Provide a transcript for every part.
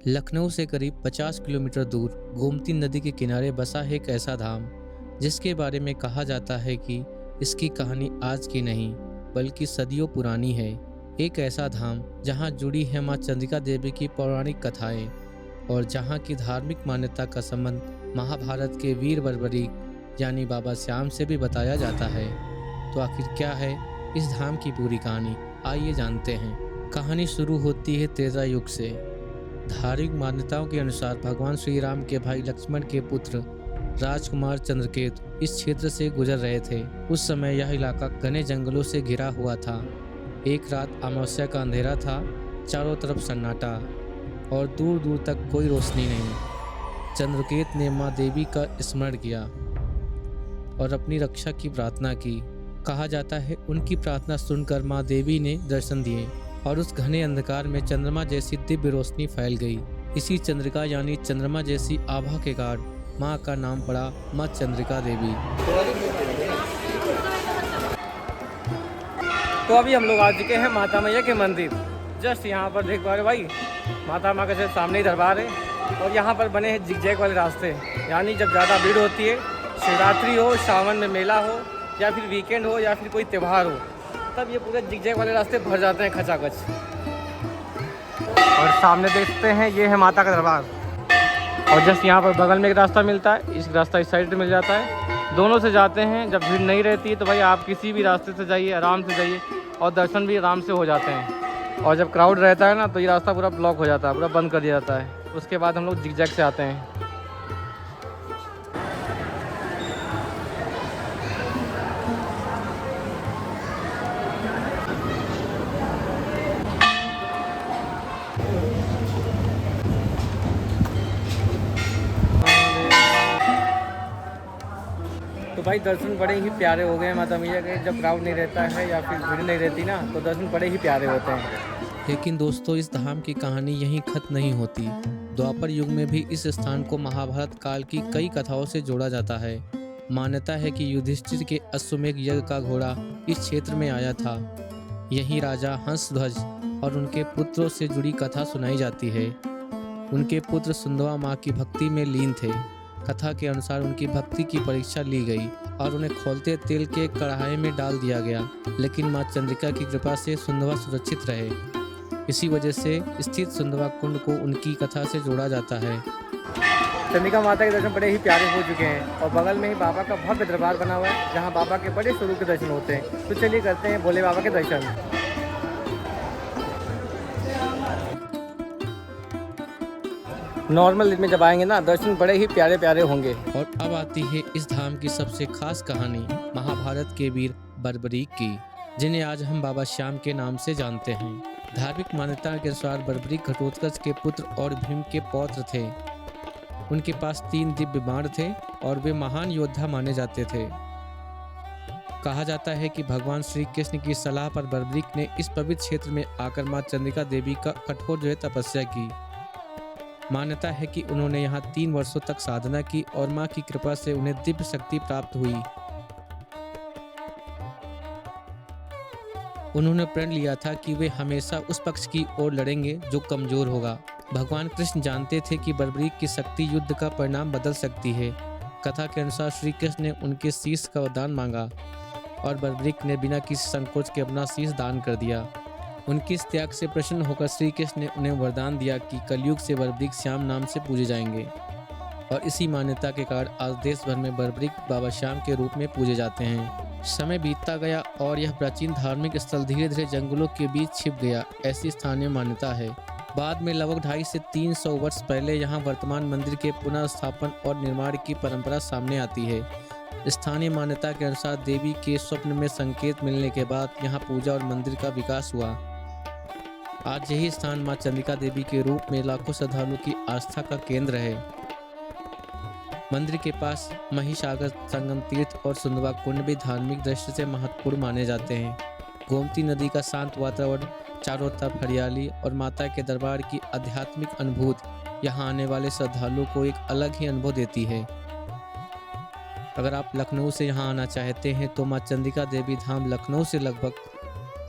लखनऊ से करीब 50 किलोमीटर दूर गोमती नदी के किनारे बसा है एक ऐसा धाम जिसके बारे में कहा जाता है कि इसकी कहानी आज की नहीं बल्कि सदियों पुरानी है। एक ऐसा धाम जहां जुड़ी है मां चंद्रिका देवी की पौराणिक कथाएं और जहां की धार्मिक मान्यता का संबंध महाभारत के वीर बर्बरीक यानी बाबा श्याम से भी बताया जाता है। तो आखिर क्या है इस धाम की पूरी कहानी, आइए जानते हैं। कहानी शुरू होती है त्रेता युग से। धार्मिक मान्यताओं के अनुसार भगवान श्री राम के भाई लक्ष्मण के पुत्र राजकुमार चंद्रकेतु इस क्षेत्र से गुजर रहे थे। उस समय यह इलाका घने जंगलों से घिरा हुआ था। एक रात अमावस्या का अंधेरा था, चारों तरफ सन्नाटा और दूर दूर तक कोई रोशनी नहीं। चंद्रकेतु ने मां देवी का स्मरण किया और अपनी रक्षा की प्रार्थना की। कहा जाता है उनकी प्रार्थना सुनकर मां देवी ने दर्शन दिए और उस घने अंधकार में चंद्रमा जैसी दिव्य रोशनी फैल गई। इसी चंद्रिका यानी चंद्रमा जैसी आभा के कारण मां का नाम पड़ा मां चंद्रिका देवी। तो अभी हम लोग आ चुके हैं माता मैया के मंदिर। जस्ट यहाँ पर देख पा रहे भाई, माता माँ के सामने ही दरबार है और यहाँ पर बने हैं जिगजैग वाले रास्ते। यानी जब ज़्यादा भीड़ होती है, शिवरात्रि हो, सावन में मेला हो या फिर वीकेंड हो या फिर कोई त्यौहार हो, तब ये पूरे जिगजैग वाले रास्ते भर जाते हैं खचाखच। और सामने देखते हैं ये है माता का दरबार और जस्ट यहाँ पर बगल में एक रास्ता मिलता है, इस रास्ता इस साइड मिल जाता है। दोनों से जाते हैं। जब भीड़ नहीं रहती है तो भाई आप किसी भी रास्ते से जाइए, आराम से जाइए और दर्शन भी आराम से हो जाते हैं। और जब क्राउड रहता है ना तो ये रास्ता पूरा ब्लॉक हो जाता है, पूरा बंद कर दिया जाता है। उसके बाद हम लोग जिगजैग से आते हैं। तो भाई दर्शन बड़े ही प्यारे हो गए हैं माता मैया के। जब क्राउड नहीं रहता है या फिर भीड़ नहीं रहती ना तो दर्शन बड़े ही प्यारे होते हैं। लेकिन दोस्तों, इस धाम की कहानी यहीं खत्म नहीं होती। द्वापर युग में भी इस स्थान को महाभारत काल की कई कथाओं से जोड़ा जाता है। मान्यता है कि युधिष्ठिर के अश्वमेध यज्ञ का घोड़ा इस क्षेत्र में आया था। यहीं राजा हंसध्वज और उनके पुत्रों से जुड़ी कथा सुनाई जाती है। उनके पुत्र सुंदवा माँ की भक्ति में लीन थे। कथा के अनुसार उनकी भक्ति की परीक्षा ली गई और उन्हें खौलते तेल के कढ़ाई में डाल दिया गया, लेकिन मां चंद्रिका की कृपा से सुंदवा सुरक्षित रहे। इसी वजह से स्थित सुंदवा कुंड को उनकी कथा से जोड़ा जाता है। चंद्रिका माता के दर्शन बड़े ही प्यारे हो चुके हैं और बगल में ही बाबा का भव्य दरबार बना हुआ है जहाँ बाबा के बड़े स्वरूप के दर्शन होते हैं। तो चलिए करते हैं भोले बाबा के दर्शन। नॉर्मल दिन में जब आएंगे ना दर्शन बड़े ही प्यारे प्यारे होंगे। और अब आती है इस धाम की सबसे खास कहानी महाभारत के वीर बर्बरीक की, जिन्हें आज हम बाबा श्याम के नाम से जानते हैं। धार्मिक मान्यता के अनुसार बर्बरीक घटोत्कच के पुत्र और भीम के पौत्र थे। उनके पास 3 दिव्य बाण थे और वे महान योद्धा माने जाते थे। कहा जाता है कि भगवान श्री कृष्ण की सलाह पर बर्बरीक ने इस पवित्र क्षेत्र में आकर मां चंद्रिका देवी का कठोर तपस्या की। मान्यता है कि उन्होंने यहाँ 3 वर्षों तक साधना की और मां की कृपा से उन्हें दिव्य शक्ति प्राप्त हुई। उन्होंने प्रण लिया था कि वे हमेशा उस पक्ष की ओर लड़ेंगे जो कमजोर होगा। भगवान कृष्ण जानते थे कि बर्बरीक की शक्ति युद्ध का परिणाम बदल सकती है। कथा के अनुसार श्री कृष्ण ने उनके शीश का दान मांगा और बर्बरीक ने बिना किसी संकोच के अपना शीश दान कर दिया। उनके इस त्याग से प्रसन्न होकर श्री कृष्ण ने उन्हें वरदान दिया कि कलयुग से बर्बरीक श्याम नाम से पूजे जाएंगे। और इसी मान्यता के कारण आज देश भर में बर्बरीक बाबा श्याम के रूप में पूजे जाते हैं। समय बीतता गया और यह प्राचीन धार्मिक स्थल धीरे धीरे जंगलों के बीच छिप गया, ऐसी स्थानीय मान्यता है। बाद में लगभग 250 से 300 वर्ष पहले यहाँ वर्तमान मंदिर के पुनर्स्थापन और निर्माण की परंपरा सामने आती है। स्थानीय मान्यता के अनुसार देवी के स्वप्न में संकेत मिलने के बाद यहाँ पूजा और मंदिर का विकास हुआ। आज यही स्थान मां चंद्रिका देवी के रूप में लाखों श्रद्धालुओं की आस्था का केंद्र है। मंदिर के पास महिसागर संगम तीर्थ और सुंदवा कुंड भी धार्मिक दृष्टि से महत्वपूर्ण माने जाते हैं। गोमती नदी का शांत वातावरण, चारों तरफ हरियाली और माता के दरबार की आध्यात्मिक अनुभूति यहाँ आने वाले श्रद्धालुओं को एक अलग ही अनुभव देती है। अगर आप लखनऊ से यहाँ आना चाहते हैं तो मां चंद्रिका देवी धाम लखनऊ से लगभग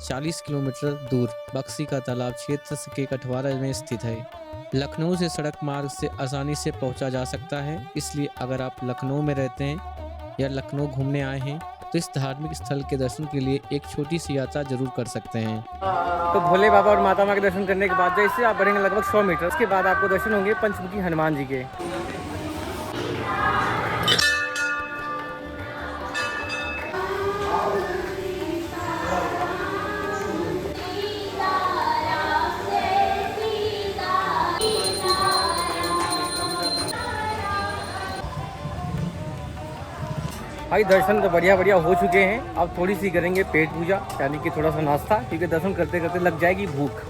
40 किलोमीटर दूर बक्सी का तालाब क्षेत्र के कठवारा में स्थित है। लखनऊ से सड़क मार्ग से आसानी से पहुंचा जा सकता है, इसलिए अगर आप लखनऊ में रहते हैं या लखनऊ घूमने आए हैं तो इस धार्मिक स्थल के दर्शन के लिए एक छोटी सी यात्रा जरूर कर सकते हैं। तो भोले बाबा और माता माँ के दर्शन करने के बाद जैसे आप बढ़ेंगे लगभग 100 मीटर, उसके बाद आपको दर्शन होंगे पंचमुखी हनुमान जी के। भाई दर्शन तो बढ़िया बढ़िया हो चुके हैं। अब थोड़ी सी करेंगे पेट पूजा, यानी कि थोड़ा सा नाश्ता, क्योंकि दर्शन करते करते लग जाएगी भूख।